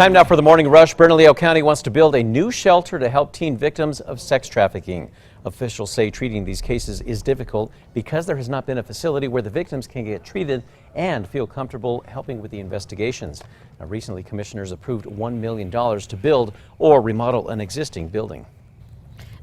Time now for the morning rush. Bernalillo County wants to build a new shelter to help teen victims of sex trafficking. Officials say treating these cases is difficult because there has not been a facility where the victims can get treated and feel comfortable helping with the investigations. Now, recently, commissioners approved $1 million to build or remodel an existing building.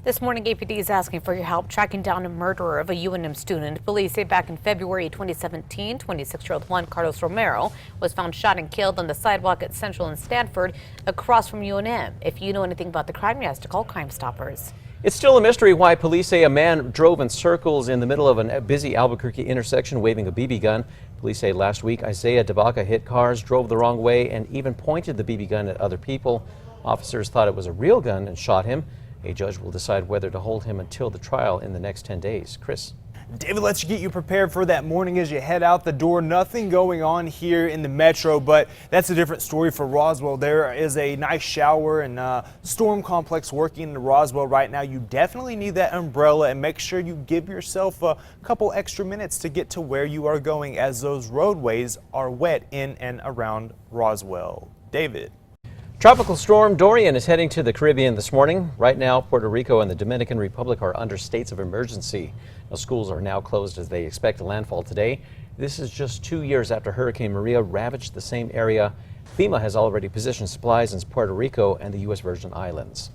This morning, APD is asking for your help tracking down a murderer of a UNM student. Police say back in February 2017, 26-year-old Juan Carlos Romero was found shot and killed on the sidewalk at Central and Stanford across from UNM. If you know anything about the crime, you have to call Crime Stoppers. It's still a mystery why police say a man drove in circles in the middle of a busy Albuquerque intersection waving a BB gun. Police say last week Isaiah Debaca hit cars, drove the wrong way, and even pointed the BB gun at other people. Officers thought it was a real gun and shot him. A judge will decide whether to hold him until the trial in the next 10 days. Chris. David, let's get you prepared for that morning as you head out the door. Nothing going on here in the metro, but that's a different story for Roswell. There is a nice shower and storm complex working in Roswell right now. You definitely need that umbrella, and make sure you give yourself a couple extra minutes to get to where you are going, as those roadways are wet in and around Roswell. David. Tropical storm Dorian is heading to the Caribbean this morning. Right now, Puerto Rico and the Dominican Republic are under states of emergency. Now, schools are now closed as they expect a landfall today. This is just 2 years after Hurricane Maria ravaged the same area. FEMA has already positioned supplies in Puerto Rico and the U.S. Virgin Islands.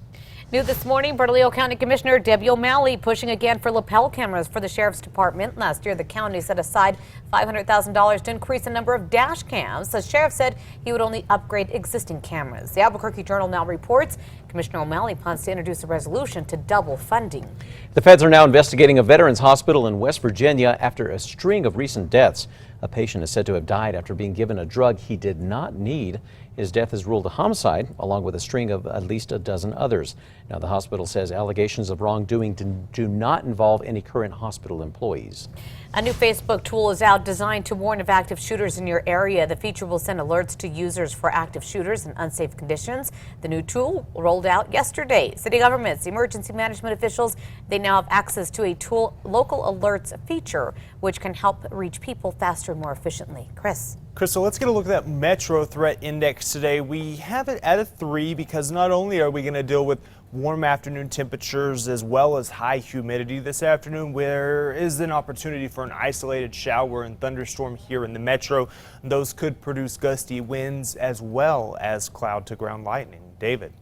New this morning, Bernalillo County Commissioner Debbie O'Malley pushing again for lapel cameras for the Sheriff's Department. Last year, the county set aside $500,000 to increase the number of dash cams. The sheriff said he would only upgrade existing cameras. The Albuquerque Journal now reports Commissioner O'Malley plans to introduce a resolution to double funding. The feds are now investigating a veterans hospital in West Virginia after a string of recent deaths. A patient is said to have died after being given a drug he did not need. His death is ruled a homicide, along with a string of at least a dozen others. Now, the hospital says allegations of wrongdoing do not involve any current hospital employees. A new Facebook tool is out designed to warn of active shooters in your area. The feature will send alerts to users for active shooters in unsafe conditions. The new tool rolled out yesterday. City governments, emergency management officials, they now have access to a tool, local alerts feature, which can help reach people faster and more efficiently. Chris. Crystal, let's get a look at that Metro Threat Index today. We have it at a 3 because not only are we going to deal with warm afternoon temperatures as well as high humidity this afternoon, there is an opportunity for an isolated shower and thunderstorm here in the metro. Those could produce gusty winds as well as cloud to ground lightning. David.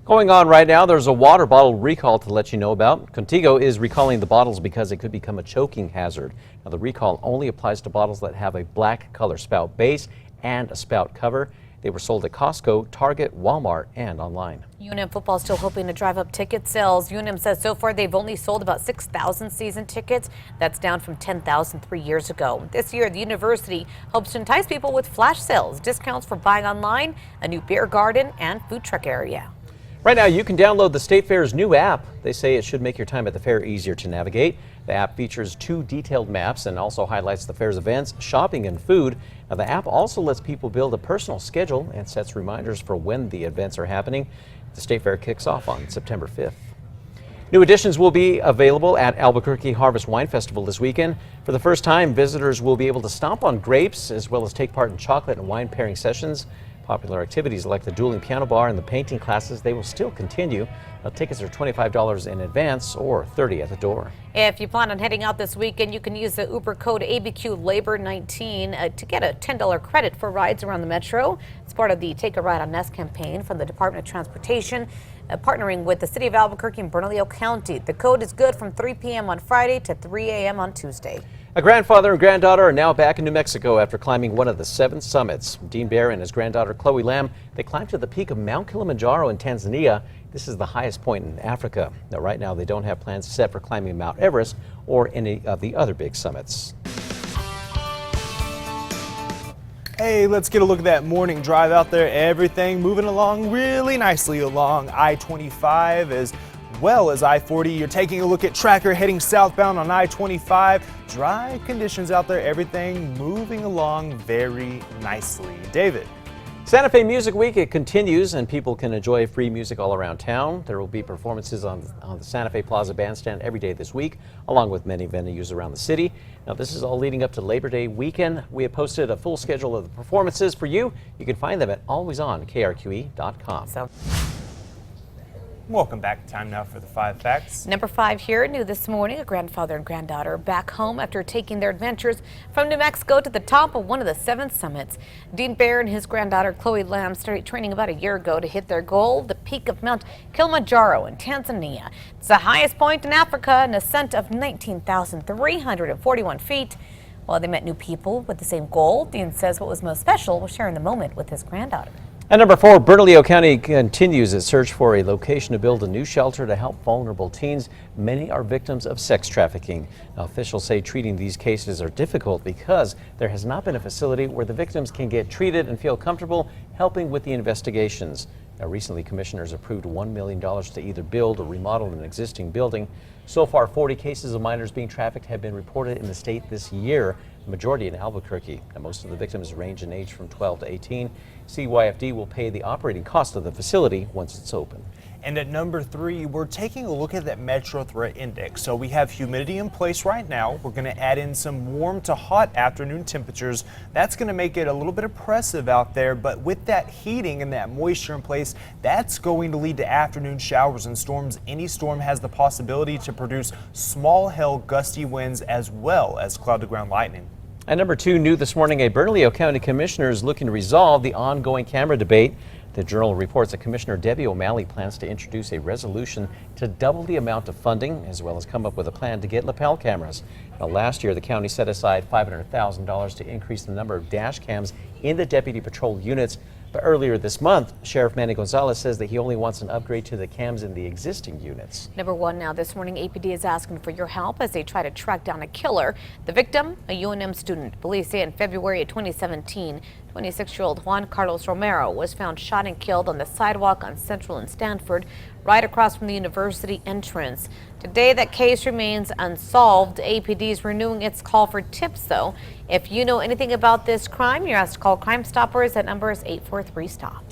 Going on right now, there's a water bottle recall to let you know about. Contigo is recalling the bottles because it could become a choking hazard. Now, the recall only applies to bottles that have a black color spout base and a spout cover. They were sold at Costco, Target, Walmart, and online. UNM football is still hoping to drive up ticket sales. UNM says so far they've only sold about 6,000 season tickets. That's down from 10,000 3 years ago. This year, the university hopes to entice people with flash sales, discounts for buying online, a new beer garden, and food truck area. Right now, you can download the State Fair's new app. They say it should make your time at the fair easier to navigate. The app features 2 detailed maps and also highlights the fair's events, shopping, and food. Now, the app also lets people build a personal schedule and sets reminders for when the events are happening. The State Fair kicks off on September 5th. New additions will be available at Albuquerque Harvest Wine Festival this weekend. For the first time, visitors will be able to stomp on grapes as well as take part in chocolate and wine pairing sessions. Popular activities like the dueling piano bar and the painting classes, they will still continue. Now, tickets are $25 in advance or $30 at the door. If you plan on heading out this weekend, you can use the Uber code ABQ Labor 19 to get a $10 credit for rides around the metro. It's part of the Take a Ride on Us campaign from the Department of Transportation, partnering with the City of Albuquerque and Bernalillo County. The code is good from 3 p.m. on Friday to 3 a.m. on Tuesday. A grandfather and granddaughter are now back in New Mexico after climbing one of the 7 summits. Dean Bear and his granddaughter Chloe Lamb, they climbed to the peak of Mount Kilimanjaro in Tanzania. This is the highest point in Africa. Now, right now, they don't have plans set for climbing Mount Everest or any of the other big summits. Hey, let's get a look at that morning drive out there. Everything moving along really nicely along I-25 as well as I-40. You're taking a look at Tracker heading southbound on I-25. Dry conditions out there, everything moving along very nicely. David. Santa Fe Music Week, it continues, and people can enjoy free music all around town. There will be performances on the Santa Fe Plaza Bandstand every day this week, along with many venues around the city. Now, this is all leading up to Labor Day weekend. We have posted a full schedule of the performances for you. You can find them at alwaysonkrqe.com. Welcome back. Time now for the 5 facts. Number 5 here, new this morning, a grandfather and granddaughter back home after taking their adventures from New Mexico to the top of one of the 7 summits. Dean Baer and his granddaughter Chloe Lamb started training about a year ago to hit their goal, the peak of Mount Kilimanjaro in Tanzania. It's the highest point in Africa, an ascent of 19,341 feet. While they met new people with the same goal, Dean says what was most special was sharing the moment with his granddaughter. At number 4, Bernalillo County continues its search for a location to build a new shelter to help vulnerable teens. Many are victims of sex trafficking. Now, officials say treating these cases are difficult because there has not been a facility where the victims can get treated and feel comfortable helping with the investigations. Now, recently, commissioners approved $1 million to either build or remodel an existing building. So far, 40 cases of minors being trafficked have been reported in the state this year, the majority in Albuquerque. Now, most of the victims range in age from 12 to 18. CYFD will pay the operating cost of the facility once it's open. And at number 3, we're taking a look at that Metro Threat Index. So we have humidity in place right now. We're going to add in some warm to hot afternoon temperatures. That's going to make it a little bit oppressive out there. But with that heating and that moisture in place, that's going to lead to afternoon showers and storms. Any storm has the possibility to produce small hail, gusty winds, as well as cloud-to-ground lightning. At number 2, new this morning, a Bernalillo County commissioner is looking to resolve the ongoing camera debate. The Journal reports that Commissioner Debbie O'Malley plans to introduce a resolution to double the amount of funding, as well as come up with a plan to get lapel cameras. Now, last year, the county set aside $500,000 to increase the number of dash cams in the deputy patrol units. But earlier this month, Sheriff Manny Gonzalez says that he only wants an upgrade to the cams in the existing units. Number 1 now this morning, APD is asking for your help as they try to track down a killer. The victim, a UNM student. Police say in February of 2017, 26-year-old Juan Carlos Romero was found shot and killed on the sidewalk on Central and Stanford, right across from the university entrance. Today, that case remains unsolved. APD is renewing its call for tips, though. If you know anything about this crime, you're asked to call Crime Stoppers. That number is 843-STOP.